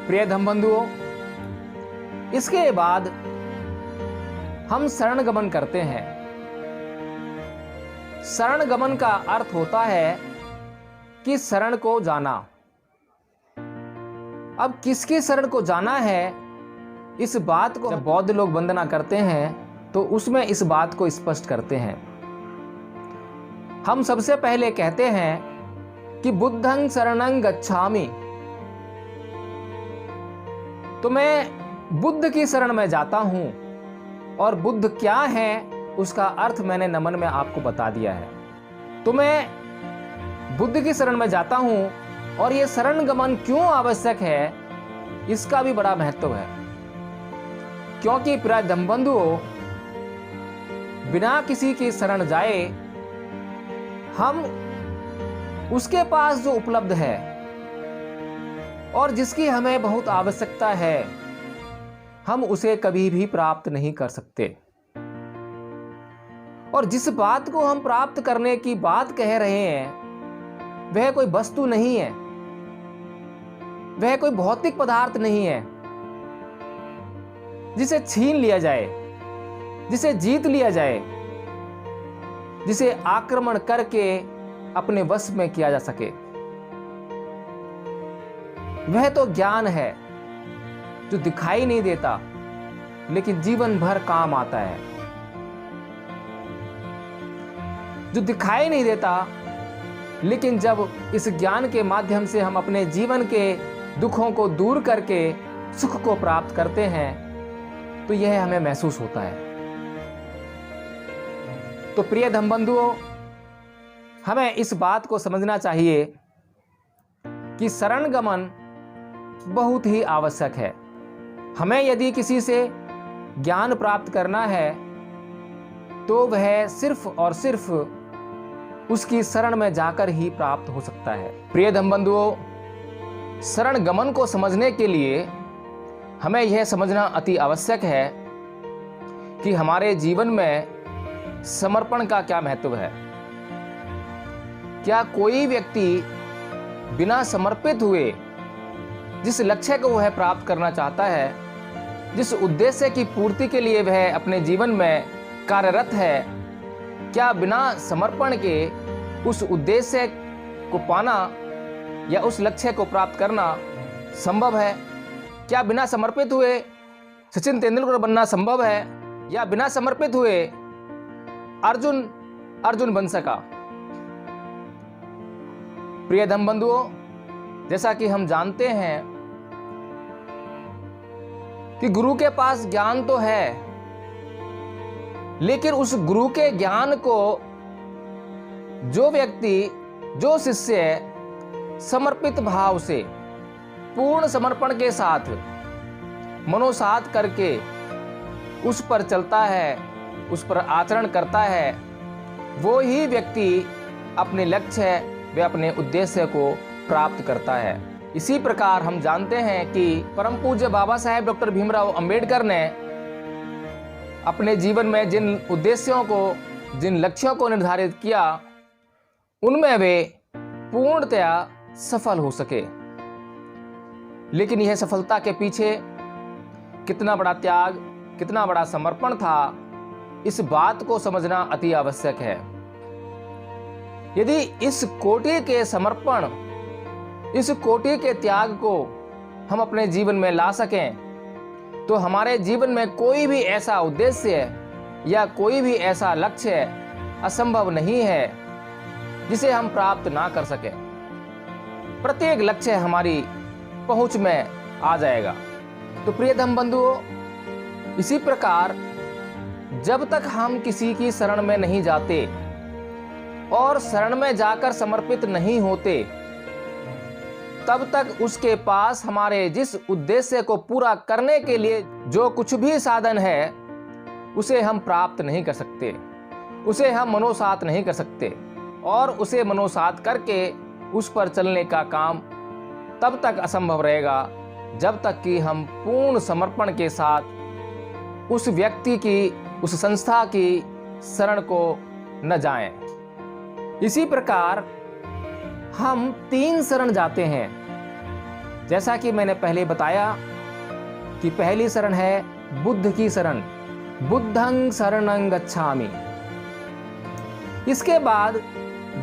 प्रिय धम बंधुओं, इसके बाद हम शरण गमन करते हैं। शरण गमन का अर्थ होता है कि शरण को जाना। अब किसकी शरण को जाना है, इस बात को जब बौद्ध लोग वंदना करते हैं तो उसमें इस बात को स्पष्ट करते हैं। हम सबसे पहले कहते हैं कि बुद्धं शरणं गच्छामि, तो मैं बुद्ध की शरण में जाता हूं। और बुद्ध क्या है उसका अर्थ मैंने नमन में आपको बता दिया है। तो मैं बुद्ध की शरण में जाता हूं। और यह शरण गमन क्यों आवश्यक है, इसका भी बड़ा महत्व है। क्योंकि प्रिय धम बंधुओं, बिना किसी की शरण जाए हम उसके पास जो उपलब्ध है और जिसकी हमें बहुत आवश्यकता है, हम उसे कभी भी प्राप्त नहीं कर सकते। और जिस बात को हम प्राप्त करने की बात कह रहे हैं वह कोई वस्तु नहीं है, वह कोई भौतिक पदार्थ नहीं है जिसे छीन लिया जाए, जिसे जीत लिया जाए, जिसे आक्रमण करके अपने वश में किया जा सके। वह तो ज्ञान है जो दिखाई नहीं देता लेकिन जीवन भर काम आता है। जो दिखाई नहीं देता लेकिन जब इस ज्ञान के माध्यम से हम अपने जीवन के दुखों को दूर करके सुख को प्राप्त करते हैं तो यह हमें महसूस होता है। तो प्रिय धम बंधुओं, हमें इस बात को समझना चाहिए कि शरण गमन बहुत ही आवश्यक है। हमें यदि किसी से ज्ञान प्राप्त करना है तो वह सिर्फ और सिर्फ उसकी शरण में जाकर ही प्राप्त हो सकता है। प्रिय धम बंधुओं, शरण गमन को समझने के लिए हमें यह समझना अति आवश्यक है कि हमारे जीवन में समर्पण का क्या महत्व है। क्या कोई व्यक्ति बिना समर्पित हुए जिस लक्ष्य को वह प्राप्त करना चाहता है, जिस उद्देश्य की पूर्ति के लिए वह अपने जीवन में कार्यरत है, क्या बिना समर्पण के उस उद्देश्य को पाना या उस लक्ष्य को प्राप्त करना संभव है? क्या बिना समर्पित हुए सचिन तेंदुलकर बनना संभव है या बिना समर्पित हुए अर्जुन बन सका? प्रिय धम बंधुओं, जैसा कि हम जानते हैं कि गुरु के पास ज्ञान तो है, लेकिन उस गुरु के ज्ञान को जो व्यक्ति, जो शिष्य समर्पित भाव से, पूर्ण समर्पण के साथ मनोसात करके उस पर चलता है, उस पर आचरण करता है, वो ही व्यक्ति अपने लक्ष्य व अपने उद्देश्य को प्राप्त करता है। इसी प्रकार हम जानते हैं कि परम पूज्य बाबा साहेब डॉक्टर भीमराव अंबेडकर ने अपने जीवन में जिन उद्देश्यों को, जिन लक्ष्यों को निर्धारित किया, उनमें वे पूर्णतया सफल हो सके। लेकिन यह सफलता के पीछे कितना बड़ा त्याग, कितना बड़ा समर्पण था, इस बात को समझना अति आवश्यक है। यदि इस कोटि के समर्पण, इस कोटि के त्याग को हम अपने जीवन में ला सकें तो हमारे जीवन में कोई भी ऐसा उद्देश्य या कोई भी ऐसा लक्ष्य असंभव नहीं है जिसे हम प्राप्त ना कर सकें। प्रत्येक लक्ष्य हमारी पहुंच में आ जाएगा। तो प्रिय धम बंधुओं, इसी प्रकार जब तक हम किसी की शरण में नहीं जाते और शरण में जाकर समर्पित नहीं होते, तब तक उसके पास हमारे जिस उद्देश्य को पूरा करने के लिए जो कुछ भी साधन है उसे हम प्राप्त नहीं कर सकते, उसे हम मनोसात नहीं कर सकते। और उसे मनोसात करके उस पर चलने का काम तब तक असंभव रहेगा जब तक कि हम पूर्ण समर्पण के साथ उस व्यक्ति की, उस संस्था की शरण को न जाएं। इसी प्रकार हम 3 शरण जाते हैं। जैसा कि मैंने पहले बताया कि पहली शरण है बुद्ध की शरण, बुद्धं शरणं गच्छामि। इसके बाद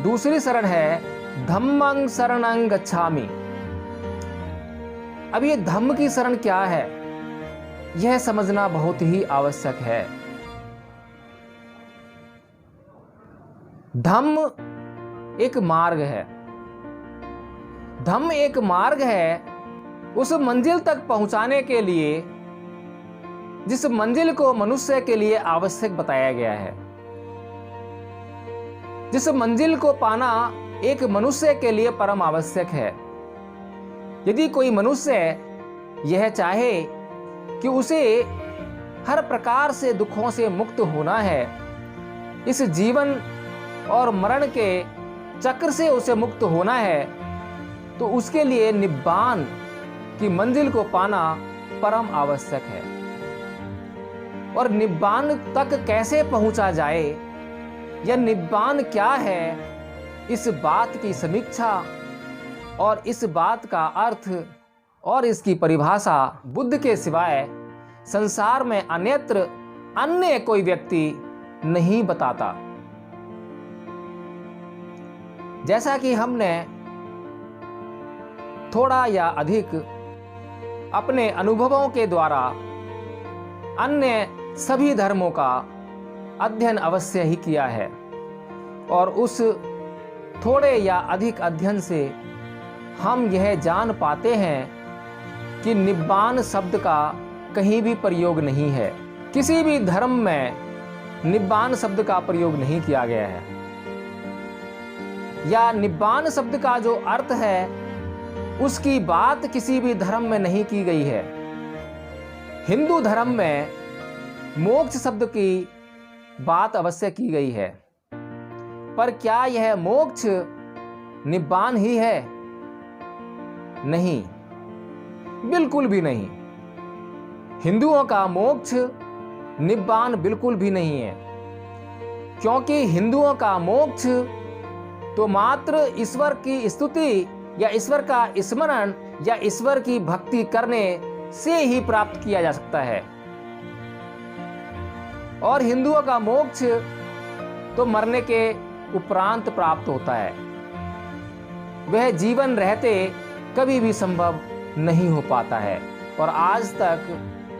दूसरी शरण है धम्मं शरणं गच्छामि। अब ये धम्म की शरण क्या है, यह समझना बहुत ही आवश्यक है। धम्म एक मार्ग है। धम्म एक मार्ग है उस मंजिल तक पहुंचाने के लिए जिस मंजिल को मनुष्य के लिए आवश्यक बताया गया है। जिस मंजिल को पाना एक मनुष्य के लिए परम आवश्यक है। यदि कोई मनुष्य यह चाहे कि उसे हर प्रकार से दुखों से मुक्त होना है, इस जीवन और मरण के चक्र से उसे मुक्त होना है, तो उसके लिए निब्बान की मंजिल को पाना परम आवश्यक है। और निब्बान तक कैसे पहुंचा जाए या निब्बान क्या है, इस बात की समीक्षा और इस बात का अर्थ और इसकी परिभाषा बुद्ध के सिवाय संसार में अन्यत्र अन्य कोई व्यक्ति नहीं बताता। जैसा कि हमने थोड़ा या अधिक अपने अनुभवों के द्वारा अन्य सभी धर्मों का अध्ययन अवश्य ही किया है, और उस थोड़े या अधिक अध्ययन से हम यह जान पाते हैं कि निब्बान शब्द का कहीं भी प्रयोग नहीं है। किसी भी धर्म में निब्बान शब्द का प्रयोग नहीं किया गया है, या निब्बान शब्द का जो अर्थ है उसकी बात किसी भी धर्म में नहीं की गई है। हिंदू धर्म में मोक्ष शब्द की बात अवश्य की गई है, पर क्या यह मोक्ष निब्बान ही है? नहीं, बिल्कुल भी नहीं। हिंदुओं का मोक्ष निब्बान बिल्कुल भी नहीं है, क्योंकि हिंदुओं का मोक्ष तो मात्र ईश्वर की स्तुति या ईश्वर का स्मरण या ईश्वर की भक्ति करने से ही प्राप्त किया जा सकता है। और हिंदुओं का मोक्ष तो मरने के उपरांत प्राप्त होता है, वह जीवन रहते कभी भी संभव नहीं हो पाता है। और आज तक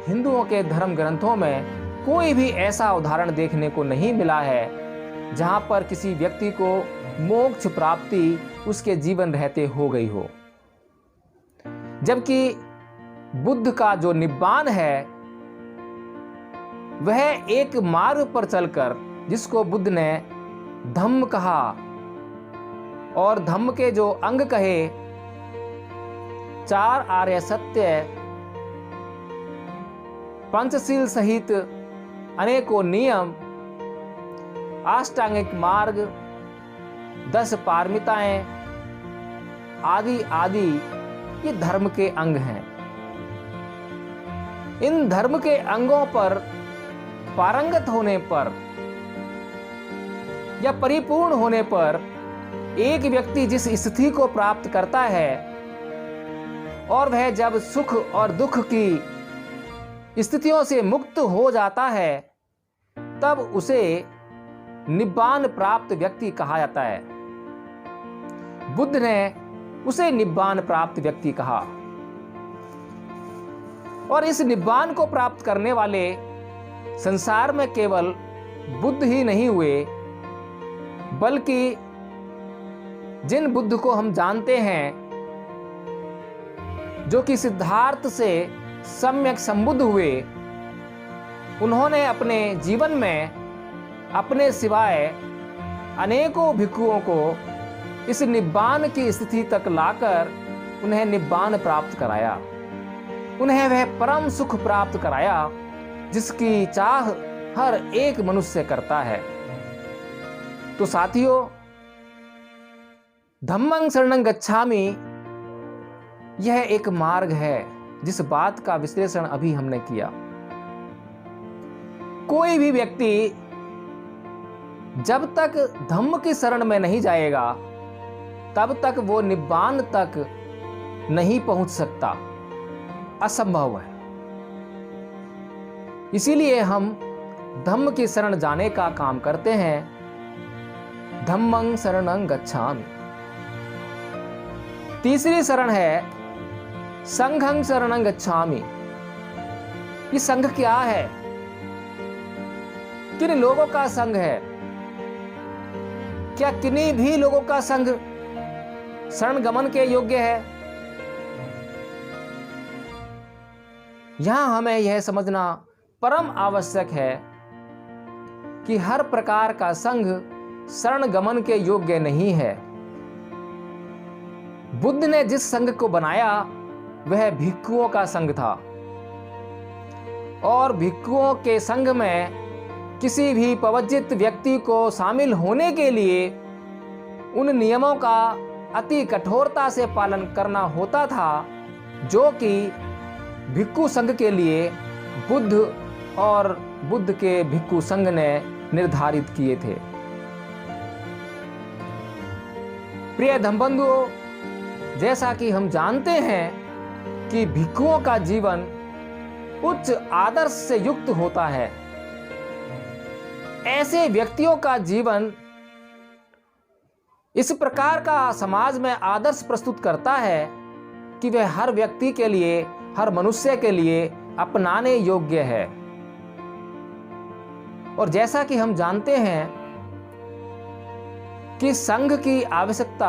हिंदुओं के धर्म ग्रंथों में कोई भी ऐसा उदाहरण देखने को नहीं मिला है जहां पर किसी व्यक्ति को मोक्ष प्राप्ति उसके जीवन रहते हो गई हो। जबकि बुद्ध का जो निब्बान है वह एक मार्ग पर चलकर, जिसको बुद्ध ने धम्म कहा और धम्म के जो अंग कहे, 4 आर्य सत्य, पंचशील सहित अनेकों नियम, अष्टांगिक मार्ग, 10 पारमिताएं आदि आदि, ये धर्म के अंग हैं। इन धर्म के अंगों पर पारंगत होने पर या परिपूर्ण होने पर एक व्यक्ति जिस स्थिति को प्राप्त करता है, और वह जब सुख और दुख की स्थितियों से मुक्त हो जाता है, तब उसे निब्बान प्राप्त व्यक्ति कहा जाता है। बुद्ध ने उसे निब्बान प्राप्त व्यक्ति कहा। और इस निब्बान को प्राप्त करने वाले संसार में केवल बुद्ध ही नहीं हुए, बल्कि जिन बुद्ध को हम जानते हैं, जो कि सिद्धार्थ से सम्यक संबुद्ध हुए, उन्होंने अपने जीवन में अपने सिवाय अनेकों भिक्षुओं को इस निब्बान की स्थिति तक लाकर उन्हें निब्बान प्राप्त कराया। उन्हें वह परम सुख प्राप्त कराया जिसकी चाह हर एक मनुष्य करता है। तो साथियों, धम्मं शरणं गच्छामि यह एक मार्ग है जिस बात का विश्लेषण अभी हमने किया। कोई भी व्यक्ति जब तक धम्म की शरण में नहीं जाएगा, तब तक वो निब्बान तक नहीं पहुंच सकता, असंभव है। इसीलिए हम धम्म की शरण जाने का काम करते हैं। धम्मं शरणं गच्छामि। तीसरी शरण है संघं शरणं गच्छामि। ये संघ क्या है? किन लोगों का संघ है? क्या किन्हीं भी लोगों का संघ शरण गमन के योग्य है? यहां हमें यह समझना परम आवश्यक है कि हर प्रकार का संघ शरण गमन के योग्य नहीं है। बुद्ध ने जिस संघ को बनाया वह भिक्षुओं का संघ था, और भिक्षुओं के संघ में किसी भी पवित्र व्यक्ति को शामिल होने के लिए उन नियमों का अति कठोरता से पालन करना होता था जो कि भिक्षु संघ के लिए बुद्ध और बुद्ध के भिक्षु संघ ने निर्धारित किए थे। प्रिय धम्मबंधुओं, जैसा कि हम जानते हैं कि भिक्षुओं का जीवन उच्च आदर्श से युक्त होता है। ऐसे व्यक्तियों का जीवन इस प्रकार का समाज में आदर्श प्रस्तुत करता है कि वह हर व्यक्ति के लिए, हर मनुष्य के लिए अपनाने योग्य है। और जैसा कि हम जानते हैं कि संघ की आवश्यकता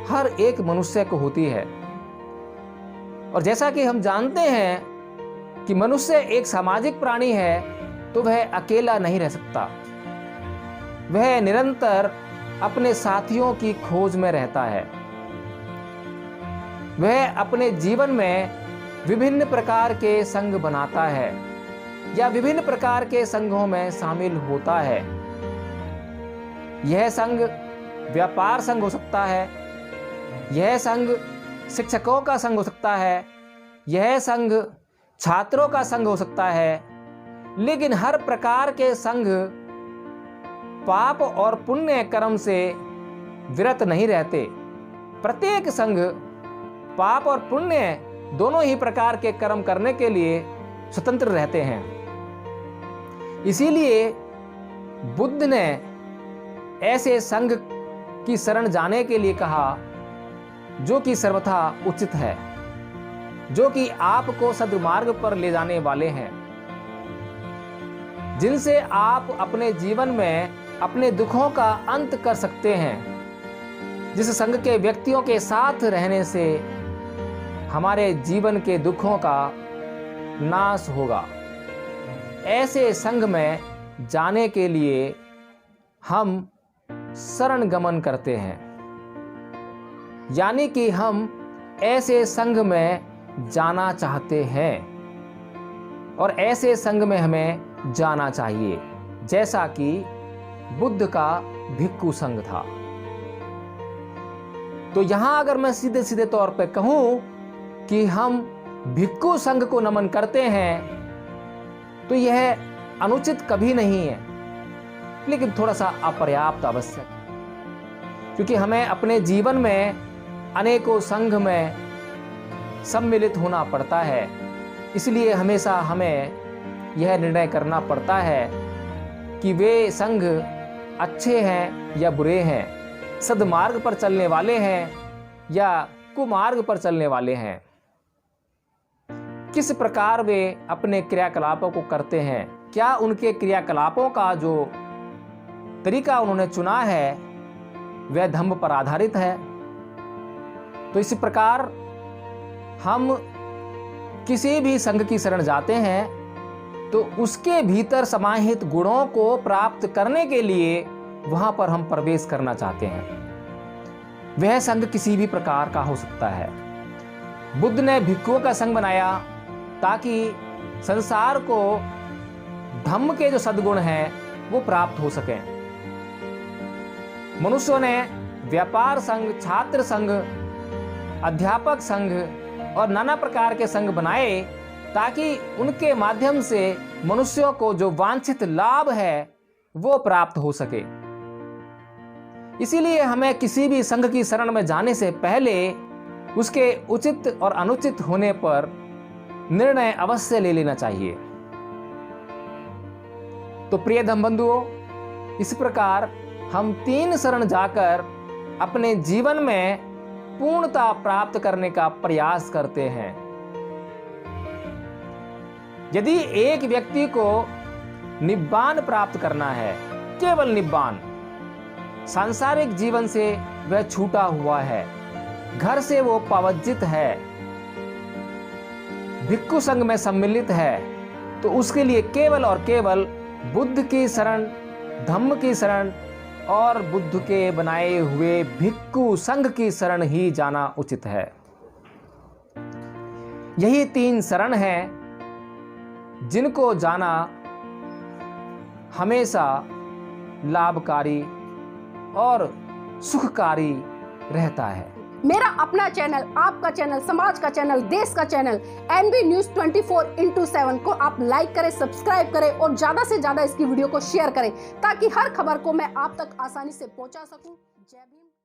हर एक मनुष्य को होती है, और जैसा कि हम जानते हैं कि मनुष्य एक सामाजिक प्राणी है, तो वह अकेला नहीं रह सकता। वह निरंतर अपने साथियों की खोज में रहता है। वह अपने जीवन में विभिन्न प्रकार के संघ बनाता है या विभिन्न प्रकार के संघों में शामिल होता है। यह संघ व्यापार संघ हो सकता है, यह संघ शिक्षकों का संघ हो सकता है, यह संघ छात्रों का संघ हो सकता है। लेकिन हर प्रकार के संघ पाप और पुण्य कर्म से विरत नहीं रहते। प्रत्येक संघ पाप और पुण्य दोनों ही प्रकार के कर्म करने के लिए स्वतंत्र रहते हैं। इसीलिए बुद्ध ने ऐसे संघ की शरण जाने के लिए कहा जो कि सर्वथा उचित है, जो कि आपको सद्मार्ग पर ले जाने वाले हैं, जिनसे आप अपने जीवन में अपने दुखों का अंत कर सकते हैं। जिस संघ के व्यक्तियों के साथ रहने से हमारे जीवन के दुखों का नाश होगा। ऐसे संघ में जाने के लिए हम शरण गमन करते हैं, यानी कि हम ऐसे संघ में जाना चाहते हैं और ऐसे संघ में हमें जाना चाहिए, जैसा कि बुद्ध का भिक्षु संघ था। तो यहां अगर मैं सीधे सीधे तौर पे कहूं कि हम भिक्षु संघ को नमन करते हैं, तो यह अनुचित कभी नहीं है, लेकिन थोड़ा सा अपर्याप्त आवश्यक, क्योंकि हमें अपने जीवन में अनेकों संघ में सम्मिलित होना पड़ता है। इसलिए हमेशा हमें यह निर्णय करना पड़ता है कि वे संघ अच्छे हैं या बुरे हैं, सद्मार्ग पर चलने वाले हैं या कुमार्ग पर चलने वाले हैं, किस प्रकार वे अपने क्रियाकलापों को करते हैं, क्या उनके क्रियाकलापों का जो तरीका उन्होंने चुना है वह धम्म पर आधारित है। तो इसी प्रकार हम किसी भी संघ की शरण जाते हैं तो उसके भीतर समाहित गुणों को प्राप्त करने के लिए वहां पर हम प्रवेश करना चाहते हैं। वह संघ किसी भी प्रकार का हो सकता है। बुद्ध ने भिक्षुओं का संघ बनाया ताकि संसार को धम्म के जो सद्गुण हैं वो प्राप्त हो सकें। मनुष्यों ने व्यापार संघ, छात्र संघ, अध्यापक संघ और नाना प्रकार के संघ बनाए ताकि उनके माध्यम से मनुष्यों को जो वांछित लाभ है वो प्राप्त हो सके। इसीलिए हमें किसी भी संघ की शरण में जाने से पहले उसके उचित और अनुचित होने पर निर्णय अवश्य ले लेना चाहिए। तो प्रिय धम्म बंधुओं, इस प्रकार हम 3 शरण जाकर अपने जीवन में पूर्णता प्राप्त करने का प्रयास करते हैं। यदि एक व्यक्ति को निब्बान प्राप्त करना है, केवल निब्बान, सांसारिक जीवन से वह छूटा हुआ है, घर से वो पवर्जित है, भिक्षु संघ में सम्मिलित है, तो उसके लिए केवल और केवल बुद्ध की शरण, धम्म की शरण और बुद्ध के बनाए हुए भिक्षु संघ की शरण ही जाना उचित है। यही 3 शरण हैं जिनको जाना हमेशा लाभकारी और सुखकारी रहता है। मेरा अपना चैनल, आपका चैनल, समाज का चैनल, देश का चैनल NB News 24/7 को आप लाइक करें, सब्सक्राइब करें और ज्यादा से ज्यादा इसकी वीडियो को शेयर करें ताकि हर खबर को मैं आप तक आसानी से पहुंचा सकूं। जय भीम।